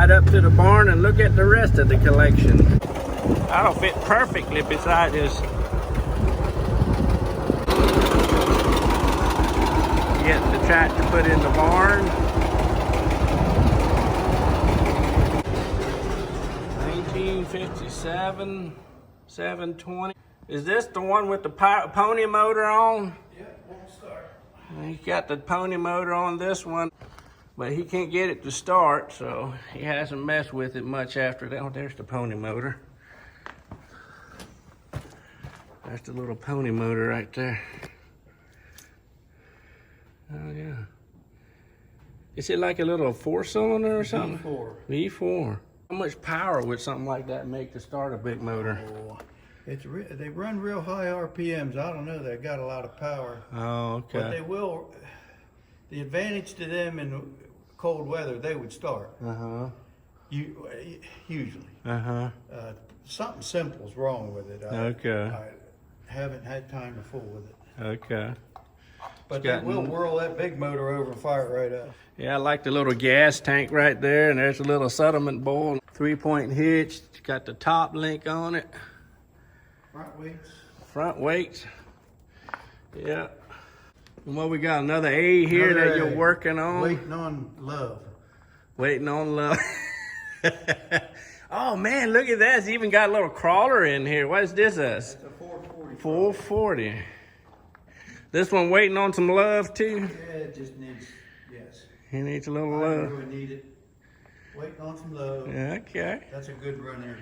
right up to the barn and look at the rest of the collection. That'll fit perfectly beside this. Getting the tractor put in the barn. 1957, 720. Is this the one with the pony motor on? Yeah, won't start. He's got the pony motor on this one, but he can't get it to start, so he hasn't messed with it much after that. Oh, there's the pony motor. That's the little pony motor right there. Oh, yeah. Is it like a little four-cylinder or something? V4. V4. How much power would something like that make to start a big motor? Oh, they run real high RPMs. I don't know. They've got a lot of power. Oh, okay. But they will. The advantage to them in cold weather, they would start. Usually. Something simple's wrong with it. I haven't had time to fool with it. Okay. But they will whirl that big motor over and fire it right up. Yeah, I like the little gas tank right there, and there's a little settlement bowl. 3-point hitch. It's got the top link on it. Front weights. Front weights. Yeah. And what we got? Another A here that you're working on? Waiting on love. Waiting on love. Oh man, look at that. It's even got a little crawler in here. What is this? It's a 440. 440. This one waiting on some love too? Yeah, it just needs, yes. He needs a little I love. really need it. Waiting on some love. Okay. That's a good runner.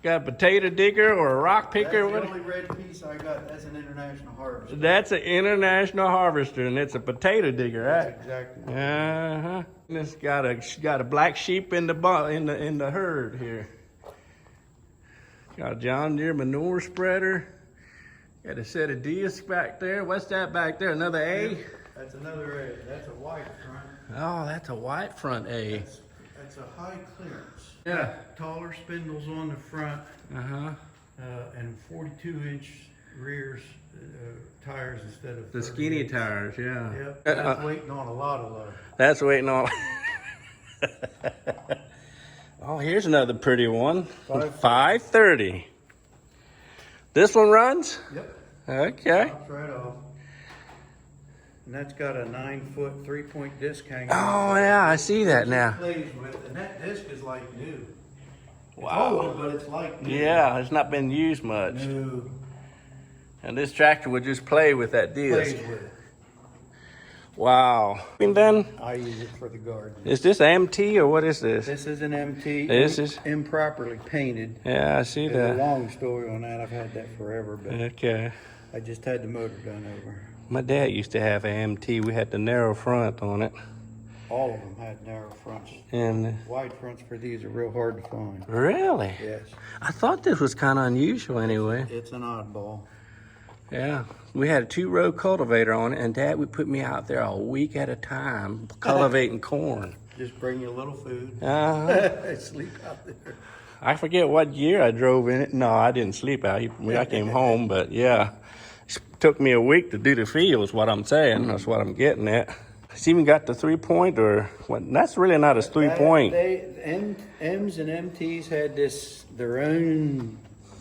Got a potato digger or a rock picker? That's the only red piece I got. That's an international harvester. That's an international harvester, and it's a potato digger, right? That's exactly. It's got a black sheep in the herd here. Got a John Deere manure spreader. Got a set of discs back there. What's that back there? Another A? That's another A. That's a white front. Oh, that's a white front A. That's a high clearance. Yeah. Taller spindles on the front. And 42-inch rears tires instead of the skinny tires. Yeah. Yep. That's waiting on a lot of love. That's waiting on. Oh, here's another pretty one. 530. This one runs? Yep. Okay. Pops right off. And that's got a 9-foot 3-point disc hanging. Oh yeah, I see that now. Plays with, and that disc is like new. Wow. It's old, but it's like new. Yeah, it's not been used much. New. And this tractor would just play with that disc. Plays with it. Wow. And then I use it for the garden. is this MT or what is this? This is an MT. This is improperly painted. Yeah, I see There's that. a long story on that. I've had that forever, but Okay. I just had the motor done over. My dad used to have an MT. We had the narrow front on it. All of them had narrow fronts. And Wide fronts for these are real hard to find. really? Yes. I thought this was kind of unusual anyway. It's an oddball. Yeah. We had a 2-row cultivator on it, and Dad would put me out there a week at a time cultivating corn. Just bring you a little food. Sleep out there. I forget what year I drove in it. No, I didn't sleep out. I came home, but yeah. It took me a week to do the fields, what I'm saying. That's what I'm getting at. It's even got the 3-point or what? That's really not a 3-point. M's and MTs had their own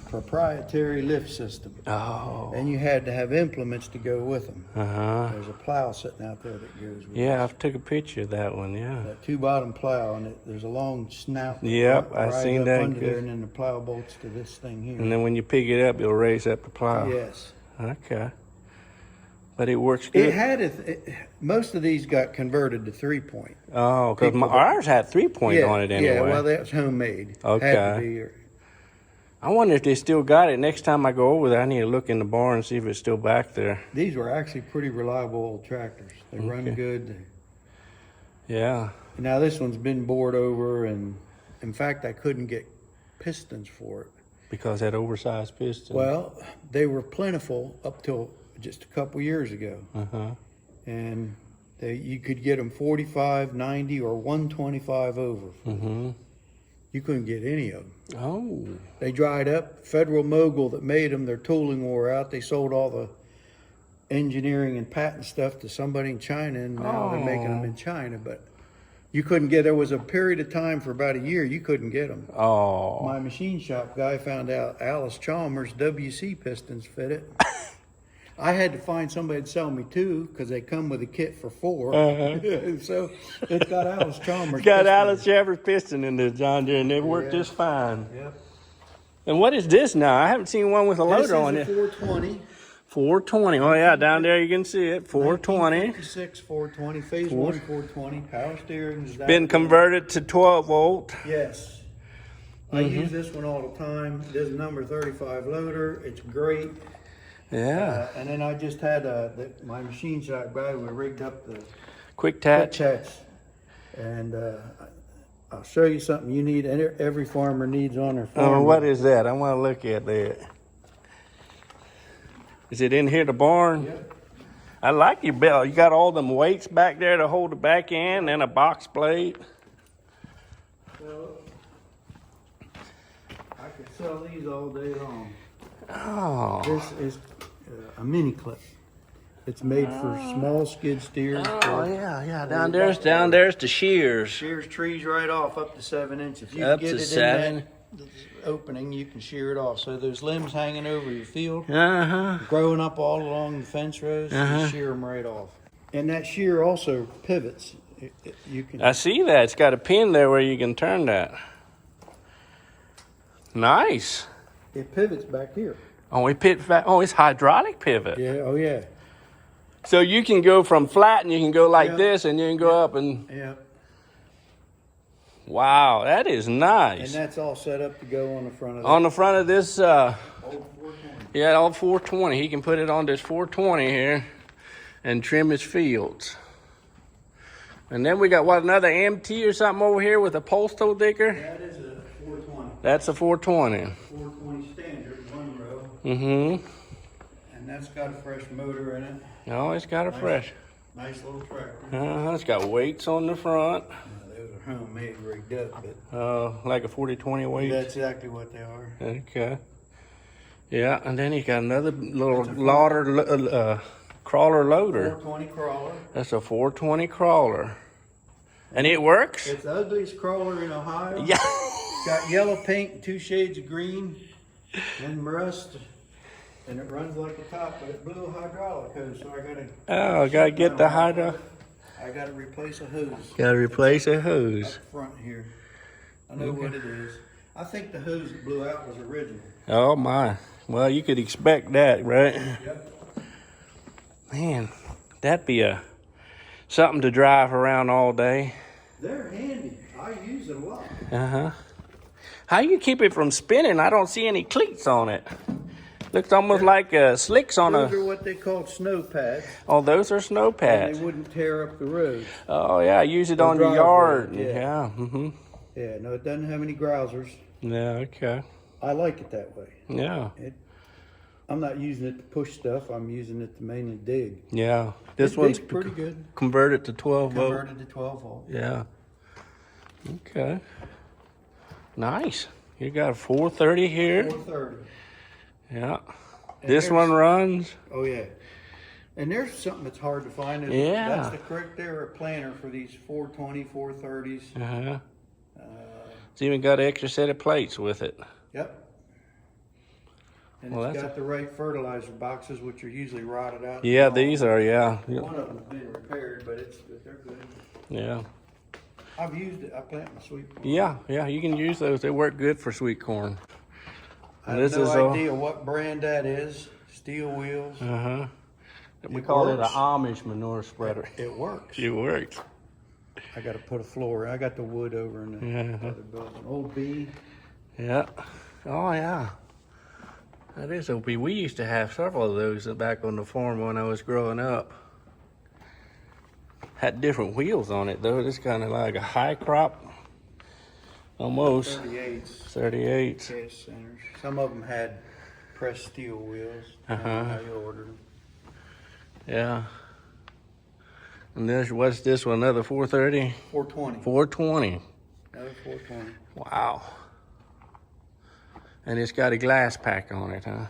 proprietary lift system. Oh. And you had to have implements to go with them. Uh-huh. There's a plow sitting out there that goes with it. Yeah, I took a picture of that one, yeah. That 2-bottom plow, and there's a long snout. Yep, I rides seen up that. under there, and then the plow bolts to this thing here. And then when you pick it up, it'll raise up the plow. Yes. Okay. But it works good. It had most of these got converted to 3-point. Oh, because ours had 3-point on it anyway. Yeah, well, that's homemade. Okay. Had to be. I wonder if they still got it. Next time I go over there, I need to look in the barn and see if it's still back there. These were actually pretty reliable old tractors. They run good. Yeah. Now this one's been bored over, and in fact, I couldn't get pistons for it. Because that oversized piston. Well, they were plentiful up till just a couple years ago. And you could get them 45, 90, or 125 over. You couldn't get any of them. Oh. They dried up. Federal Mogul that made them, their tooling wore out. They sold all the engineering and patent stuff to somebody in China, and now they're making them in China. But You couldn't get. There was a period of time for about a year you couldn't get them. Oh. My machine shop guy found out Alice Chalmers WC pistons fitted. I had to find somebody to sell me 2 because they come with a kit for 4. So it's got Alice Chalmers. It's got pistons. Alice Chalmers piston in the John Deere, and they work just fine. Yep. And what is this now? I haven't seen one with a loader on This it. is a 420. 420. Oh yeah, down there you can see it. 420. 56 420. Phase 1 420. Power steering. Been converted to 12 volt. Yes. I use this one all the time. This is number 35 loader. It's great. Yeah. And then I just had my machine shop guy. We rigged up the Quick touch. and I'll show you something you need. Every farmer needs on their farm. Oh, what is that? I want to look at that. Is it in here, the barn? Yep. I like your belt. You got all them weights back there to hold the back end and a box plate. So I could sell these all day long. Oh. This is a mini clip. It's made for small skid steers. Oh yeah. Down there's the shears. Shears trees right off up to 7 inches. If you Up get to it 7. in that opening, you can shear it off. So there's limbs hanging over your field, Uh-huh. growing up all along the fence rows. You shear them right off. And that shear also pivots. You can. I see that. It's got a pin there where you can turn that. Nice. It pivots back here. Oh, it's hydraulic pivot. Yeah. Oh yeah. So you can go from flat and you can go like Yeah. this and you can go up and Yeah. wow, that is And nice. that's all set up to go on the front of On the front of this, old 420. yeah, all 420. He can put it on this 420 here and trim his fields. And then we got another MT or something over here with a postal digger. That is a 420. That's a 420. 420 standard, 1 row. Mm-hmm. And that's got a fresh motor in it. Oh, it's got a fresh. Nice little tractor. It's got weights on the front. Those are homemade rigged up, but Like a 40-20 weight. that's exactly what they are. Okay. Yeah, and then he got another little crawler loader. 420 crawler. That's a 420 crawler. And it works? It's the ugliest crawler in Ohio. Yeah. Got yellow paint, 2 shades of green, and rust. And it runs like a top, but it blew a hydraulic hose, so Gotta get the hydro. I gotta replace a hose. Gotta replace a hose. Up front here. I know what it is. I think the hose that blew out was original. Oh my. Well, you could expect that, right? Yep. Man, that'd be something to drive around all day. They're handy. I use it a lot. Uh-huh. How you keep it from spinning? I don't see any cleats on it. Looks almost like slicks on Those are what they call snow pads. Oh, those are snow And pads. they wouldn't tear up the road. Oh yeah, use it on your yard. Yeah. Mm-hmm. Yeah, no, it doesn't have any grousers. Yeah. Okay. I like it that way. Yeah. I'm not using it to push stuff. I'm using it to mainly dig. Yeah. This It one's digs pretty good. converted to 12 volt. Converted to 12 volt. Yeah. Okay. Nice. You got a 430 here. 430. Yeah. And This one runs. Oh yeah. And there's something that's hard to find. Yeah. That's the correct era planter for these 420, 430s. Uh-huh. It's even got an extra set of plates with it. Yep. And Well, it's that's got the right fertilizer boxes, which are usually rotted out. Yeah, these are, yeah. One of them's been repaired, but they're good. Yeah. I've used it. I plant my sweet corn. Yeah, you can use those. They work good for sweet corn. I have no idea what brand that is. Steel wheels. Uh-huh. We It call it an works. Amish manure spreader. It works. It works. I got to put a floor. I got the wood over in the other building. Old B. Yeah. Oh, yeah. That is OP. We used to have several of those back on the farm when I was growing up. Had different wheels on it, though. It's kind of like a high crop. Almost. 38s. 38s. Cast centers. Some of them had pressed steel wheels. I don't Uh-huh. know how you ordered them. Yeah. And what's this one? Another 430? 420. 420. Another 420. Wow. And it's got a glass pack on it, huh?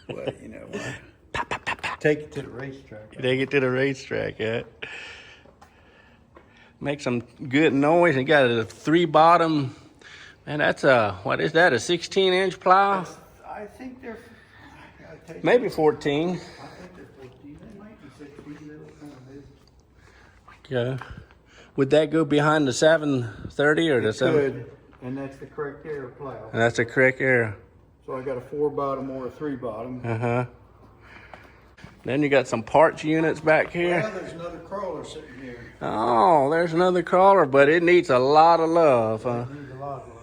Well, you know what? Take it to the racetrack. Take it to the racetrack, yeah. Make some good noise. And got a 3 bottom. Man, that's what is that, a 16-inch plow? I think they're, Maybe 14. I think they're 14. They might be 16. They look kind of big. Okay. Would that go behind the 730 or the It 7? could, and that's the correct air plow. And that's the correct air. So I got a 4 bottom or a 3 bottom. Uh-huh. Then you got some parts units back here. Well, there's another crawler sitting here. Oh, there's another crawler, but it needs a lot of love, huh? It needs a lot of love.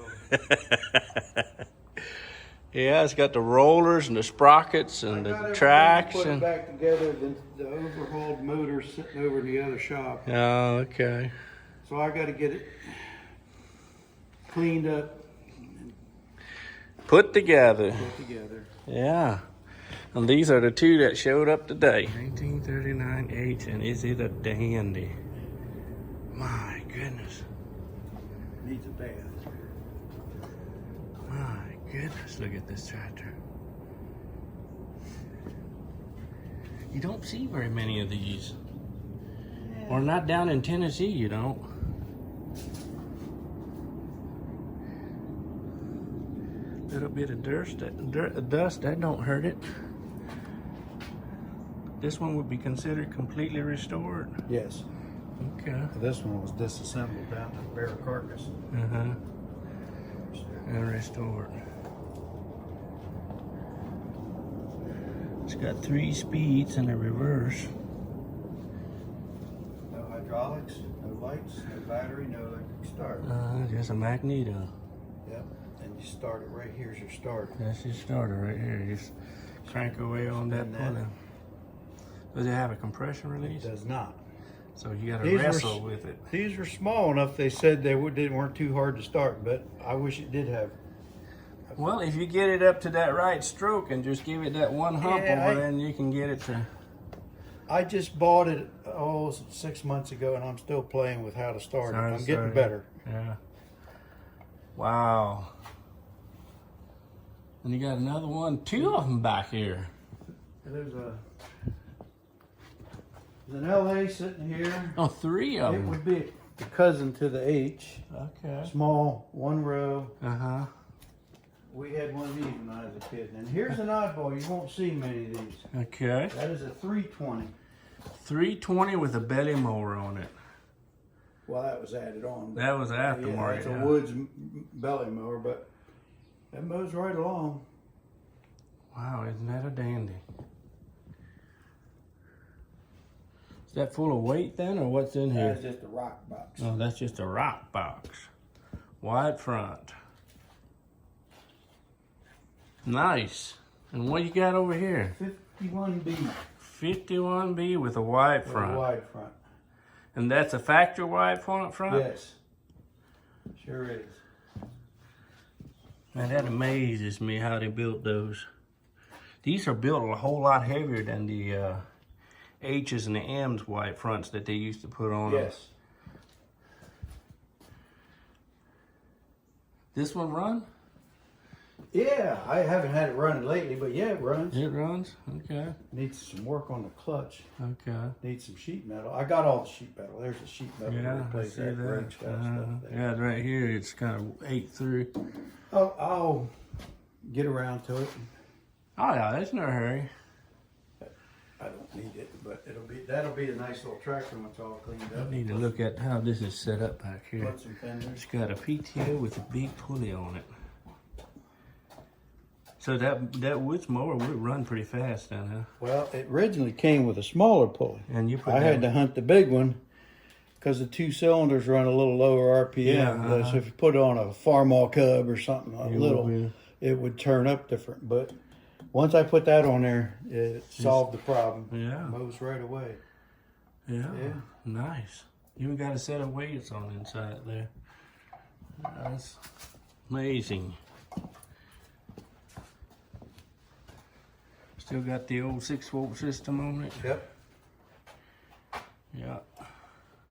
Yeah, it's got the rollers and the sprockets and the tracks. Put it And back together. The overhauled motor's sitting over in the other shop. oh, okay. So I got to get it cleaned up, Put together. put together. Yeah. And these are the 2 that showed up today. 1939 H, and is it a dandy? My goodness. Needs a bath. My goodness, look at this tractor. You don't see very many of these. Or not down in Tennessee, you don't. Little bit of dust, that don't hurt it. This one would be considered completely restored. Yes. Okay. This one was disassembled down to the bare carcass. Uh-huh. And restored. It's got 3 speeds and a reverse. No hydraulics, no lights, no battery, no electric start. Just a magneto. Yep. And you start it right here's your starter. That's your starter right here. You just crank away on that And that- pulley. Does it have a compression release? It does not. So you got to These were wrestle with it. These were small enough. They said they weren't too hard to start, but I wish it did have. Well, if you get it up to that right stroke and just give it that one hump Yeah, over, then you can get it to. I just bought it 6 months ago, and I'm still playing with how to start it. I'm getting better. Yeah. Wow. And you got another one, 2 of them back here. There's an LA sitting here. Oh, 3 of It them. would be the cousin to the H. Okay. Small, 1 row. Uh-huh. We had one of these when I was a kid. And here's an oddball. You won't see many of these. Okay. That is a 320. 320 with a belly mower on it. Well, that was added on. but- That was Yeah, aftermarket. it's Yeah. a Woods belly mower, but that mows right along. Wow, isn't that a dandy? Is that full of weight then, or what's in here? That's just a rock box. Oh, that's just a rock box. Wide front. Nice. And what you got over here? 51B 51B with a wide with front. a wide front. And that's a factory wide front? Yes, sure is. Man, that amazes me how they built those. These are built a whole lot heavier than the H's and the M's wide fronts that they used to put on them. Yes. This one run? Yeah, I haven't had it running lately, but yeah, it runs. It runs? Okay. Needs some work on the clutch. Okay. Needs some sheet metal. I got all the sheet metal. There's the sheet metal to Yeah, I replace see that that. brake stuff there. Yeah, right here it's kind of ate through. Oh, I'll get around to it. Oh yeah, there's no hurry. I don't need it, but that'll be a nice little tractor when it's all cleaned I up. need to look at how this is set up back here. Put some fenders. It's got a PTO with a big pulley on it. So that Woods mower would run pretty fast then, huh? Well, it originally came with a smaller pulley. And you put I had to hunt the big one because the 2 cylinders run a little lower RPM. Yeah, So if you put on a Farmall Cub or something little, would it would turn up different. But once I put that on there, it solved the problem. Yeah. Mows right away. Yeah. Yeah. Nice. You even got a set of weights on the inside there. That's amazing. Still got the old 6-volt system on it. Yep. Yeah.